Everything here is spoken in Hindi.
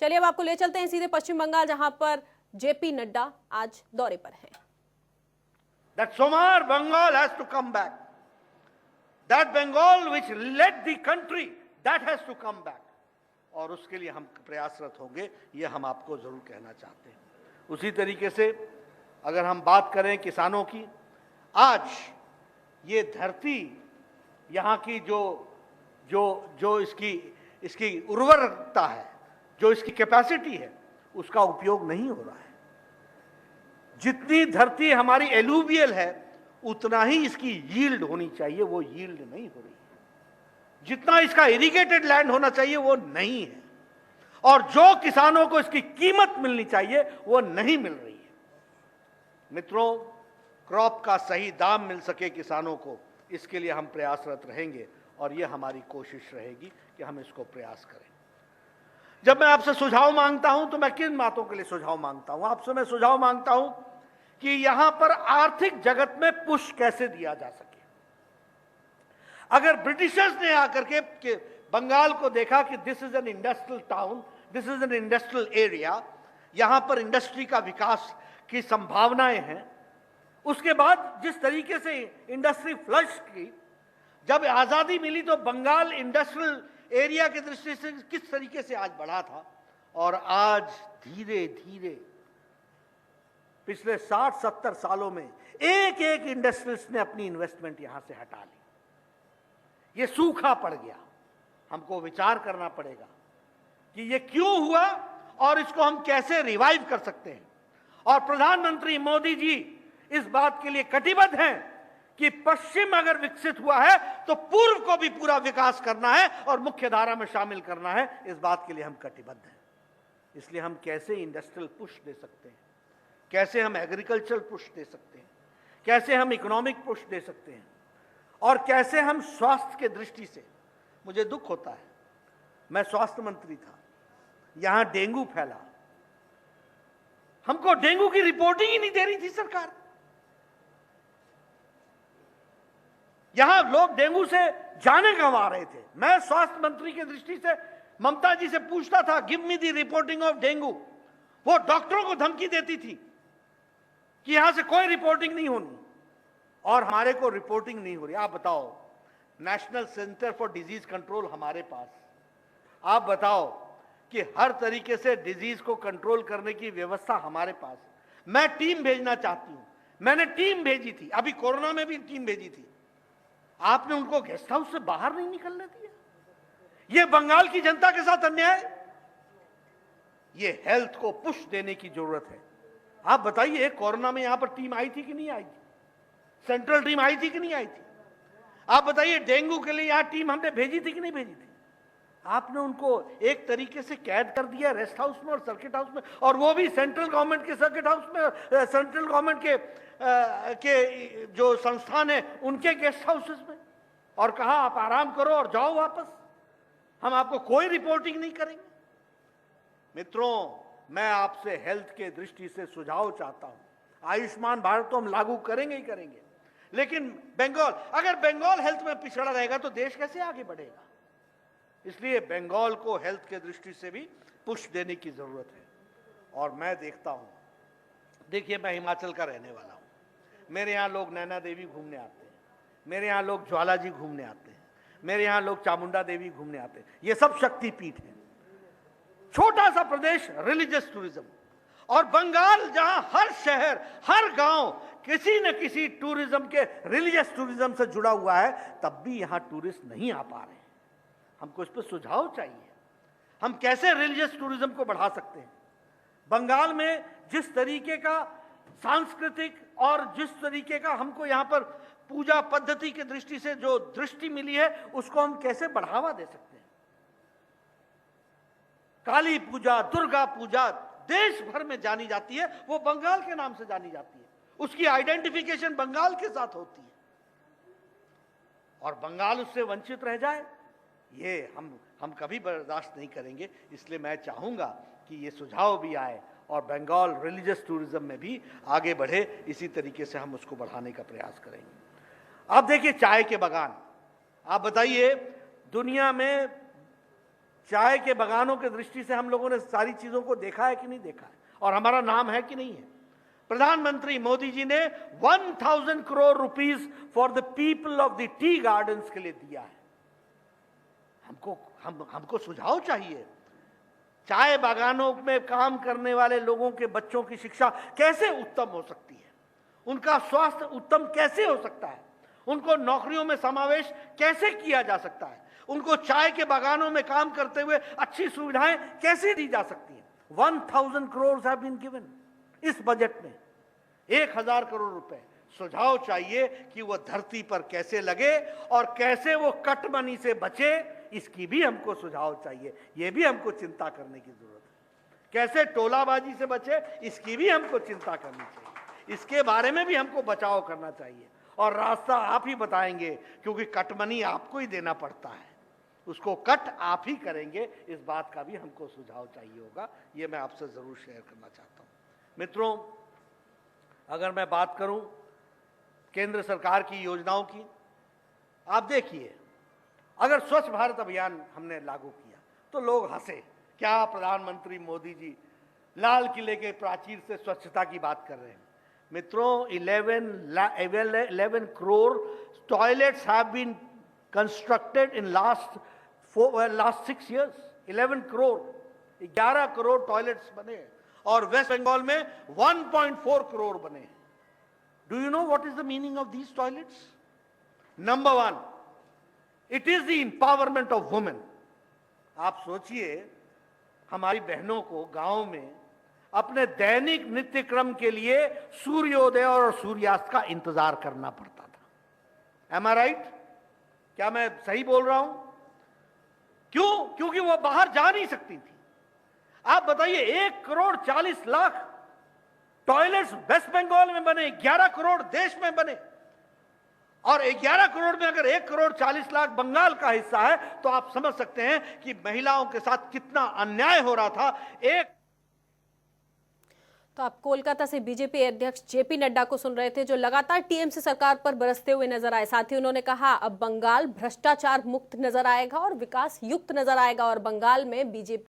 चलिए अब आपको ले चलते हैं सीधे पश्चिम बंगाल, जहां पर जेपी नड्डा आज दौरे पर हैं। That Somar Bengal has to come back. That Bengal which led the country, that has to come back. और उसके लिए हम प्रयासरत होंगे, ये हम आपको जरूर कहना चाहते हैं। उसी तरीके से अगर हम बात करें किसानों की, आज ये धरती यहाँ की जो इसकी उर्वरकता है, जो इसकी कैपेसिटी है, उसका उपयोग नहीं हो रहा है। जितनी धरती हमारी एलुवियल है उतना ही इसकी यील्ड होनी चाहिए, वो यील्ड नहीं हो रही है। जितना इसका इरिगेटेड लैंड होना चाहिए वो नहीं है, और जो किसानों को इसकी कीमत मिलनी चाहिए वो नहीं मिल रही है। मित्रों, क्रॉप का सही दाम मिल सके किसानों को, इसके लिए हम प्रयासरत रहेंगे और ये हमारी कोशिश रहेगी कि हम इसको प्रयास करें। जब मैं आपसे सुझाव मांगता हूं तो मैं किन बातों के लिए सुझाव मांगता हूं? आपसे मैं सुझाव मांगता हूं कि यहां पर आर्थिक जगत में पुश कैसे दिया जा सके। अगर ब्रिटिशर्स ने आकर के बंगाल को देखा कि this is an industrial town, this is an industrial area, यहां पर इंडस्ट्री का विकास की संभावनाएं हैं, उसके बाद जिस तरीके से इंडस्ट्री फ्लश की, जब आजादी मिली तो बंगाल इंडस्ट्रियल एरिया की दृष्टि से किस तरीके से आज बढ़ा था, और आज धीरे धीरे पिछले 60-70 सालों में एक एक इंडस्ट्रीज ने अपनी इन्वेस्टमेंट यहां से हटा ली। ये सूखा पड़ गया। हमको विचार करना पड़ेगा कि ये क्यों हुआ और इसको हम कैसे रिवाइव कर सकते हैं। और प्रधानमंत्री मोदी जी इस बात के लिए कटिबद्ध हैं कि पश्चिम अगर विकसित हुआ है तो पूर्व को भी पूरा विकास करना है और मुख्य धारा में शामिल करना है। इस बात के लिए हम कटिबद्ध हैं। इसलिए हम कैसे इंडस्ट्रियल पुश दे सकते हैं, कैसे हम एग्रीकल्चरल पुश दे सकते हैं, कैसे हम इकोनॉमिक पुश दे सकते हैं, और कैसे हम स्वास्थ्य के दृष्टि से, मुझे दुख होता है, मैं स्वास्थ्य मंत्री था, यहां डेंगू फैला, हमको डेंगू की रिपोर्टिंग ही नहीं दे रही थी सरकार। यहां लोग डेंगू से जाने गंवा रहे थे। मैं स्वास्थ्य मंत्री की दृष्टि से ममता जी से पूछता था, give me the reporting of dengue. वो डॉक्टरों को धमकी देती थी कि यहां से कोई रिपोर्टिंग नहीं होनी, और हमारे को रिपोर्टिंग नहीं हो रही। आप बताओ, national centre for disease control हमारे पास, आप बताओ कि हर तरीके से डिजीज को कंट्रोल करने की व्यवस्था हमारे पास। मैं टीम भेजना चाहती हूं, मैंने टीम भेजी थी, अभी कोरोना में भी टीम भेजी थी, आपने उनको गेस्ट हाउस से बाहर नहीं निकलने दिया। यह बंगाल की जनता के साथ अन्याय। ये हेल्थ को पुश देने की जरूरत है। आप बताइए, कोरोना में यहां पर टीम आई थी कि नहीं आई थी? सेंट्रल टीम आई थी कि नहीं आई थी? आप बताइए, डेंगू के लिए यहां टीम हमने भेजी थी कि नहीं भेजी थी? आपने उनको एक तरीके से कैद कर दिया रेस्ट हाउस में और सर्किट हाउस में, और वो भी सेंट्रल गवर्नमेंट के सर्किट हाउस में, सेंट्रल गवर्नमेंट के जो संस्थान है उनके गेस्ट हाउसेस में, और कहा आप आराम करो और जाओ वापस, हम आपको कोई रिपोर्टिंग नहीं करेंगे। मित्रों, मैं आपसे हेल्थ के दृष्टि से सुझाव चाहता हूं। आयुष्मान भारत तो हम लागू करेंगे ही करेंगे, लेकिन बंगाल, अगर बंगाल हेल्थ में पिछड़ा रहेगा तो देश कैसे आगे बढ़ेगा? इसलिए बंगाल को हेल्थ के दृष्टि से भी पुश देने की जरूरत है। और मैं देखता हूं, देखिए, मैं हिमाचल का रहने वाला हूं, मेरे यहां लोग नैना देवी घूमने आते हैं, मेरे यहां लोग ज्वाला जी घूमने आते हैं, मेरे यहां लोग चामुंडा देवी घूमने आते हैं। ये सब शक्तिपीठ हैं। छोटा सा प्रदेश, रिलीजियस टूरिज्म, और बंगाल जहां हर शहर, हर गांव किसी न किसी टूरिज्म के, रिलीजियस टूरिज्म से जुड़ा हुआ है, तब भी यहां टूरिस्ट नहीं आ पा रहे हैं। हमको इस पर सुझाव चाहिए। हम कैसे रिलीजियस टूरिज्म को बढ़ा सकते हैं? बंगाल में जिस तरीके का सांस्कृतिक और जिस तरीके का हमको यहां पर पूजा पद्धति की दृष्टि से जो दृष्टि मिली है, उसको हम कैसे बढ़ावा दे सकते हैं? काली पूजा, दुर्गा पूजा देश भर में जानी जाती है, वो बंगाल के नाम से जानी जाती है, उसकी आइडेंटिफिकेशन बंगाल के साथ होती है, और बंगाल उससे वंचित रह जाए, ये हम कभी बर्दाश्त नहीं करेंगे। इसलिए मैं चाहूंगा कि ये सुझाव भी आए और बंगाल रिलीजियस टूरिज्म में भी आगे बढ़े। इसी तरीके से हम उसको बढ़ाने का प्रयास करेंगे। अब देखिए, चाय के बागान, आप बताइए, दुनिया में चाय के बागानों की दृष्टि से हम लोगों ने सारी चीजों को देखा है कि नहीं देखा है, और हमारा नाम है कि नहीं है। प्रधानमंत्री मोदी जी ने 1000 crore rupees for the people of the tea gardens के लिए दिया है। हमको सुझाव चाहिए, चाय बागानों में काम करने वाले लोगों के बच्चों की शिक्षा कैसे उत्तम हो सकती है, उनका स्वास्थ्य उत्तम कैसे हो सकता है, उनको नौकरियों में समावेश कैसे किया जा सकता है, उनको चाय के बागानों में काम करते हुए अच्छी सुविधाएं कैसे दी जा सकती हैं। 1000 करोड़ हैव बीन गिवन इस बजट में, 1000 करोड़ रुपए। सुझाव चाहिए कि वह धरती पर कैसे लगे और कैसे वो कट मनी से बचे, इसकी भी हमको सुझाव चाहिए। ये भी हमको चिंता करने की जरूरत है। कैसे टोलाबाजी से बचे, इसकी भी हमको चिंता करनी चाहिए। इसके बारे में भी हमको बचाव करना चाहिए, और रास्ता आप ही बताएंगे, क्योंकि कट मनी आपको ही देना पड़ता है, उसको कट आप ही करेंगे। इस बात का भी हमको सुझाव चाहिए होगा। ये मैं आपसे जरूर शेयर करना चाहता हूं। मित्रों, अगर मैं बात करूं केंद्र सरकार की योजनाओं की, आप देखिए, अगर स्वच्छ भारत अभियान हमने लागू किया तो लोग हंसे, क्या प्रधानमंत्री मोदी जी लाल किले के प्राचीर से स्वच्छता की बात कर रहे हैं। मित्रों, 11 crore toilets have been constructed in last 6 years। 11 crore, 11 crore toilets बने, और वेस्ट बंगाल में 1.4 करोड़ बने। Do you know what is the meaning of these toilets? Number 1, it is the empowerment of women. आप सोचिए, हमारी बहनों को गांव में अपने दैनिक नित्य क्रम के लिए सूर्योदय और सूर्यास्त का इंतजार करना पड़ता था। एम आई राइट? क्या मैं सही बोल रहा हूं? क्यों? क्योंकि वो बाहर जा नहीं सकती थी। आप बताइए, 1 करोड़ 40 लाख टॉयलेट्स वेस्ट बंगाल में बने, 11 करोड़ देश में बने, और 11 करोड़ में अगर 1 करोड़ 40 लाख बंगाल का हिस्सा है, तो आप समझ सकते हैं कि महिलाओं के साथ कितना अन्याय हो रहा था। तो आप कोलकाता से बीजेपी अध्यक्ष जेपी नड्डा को सुन रहे थे, जो लगातार टीएमसी सरकार पर बरसते हुए नजर आए। साथ ही उन्होंने कहा, अब बंगाल भ्रष्टाचार मुक्त नजर आएगा और विकास युक्त नजर आएगा, और बंगाल में बीजेपी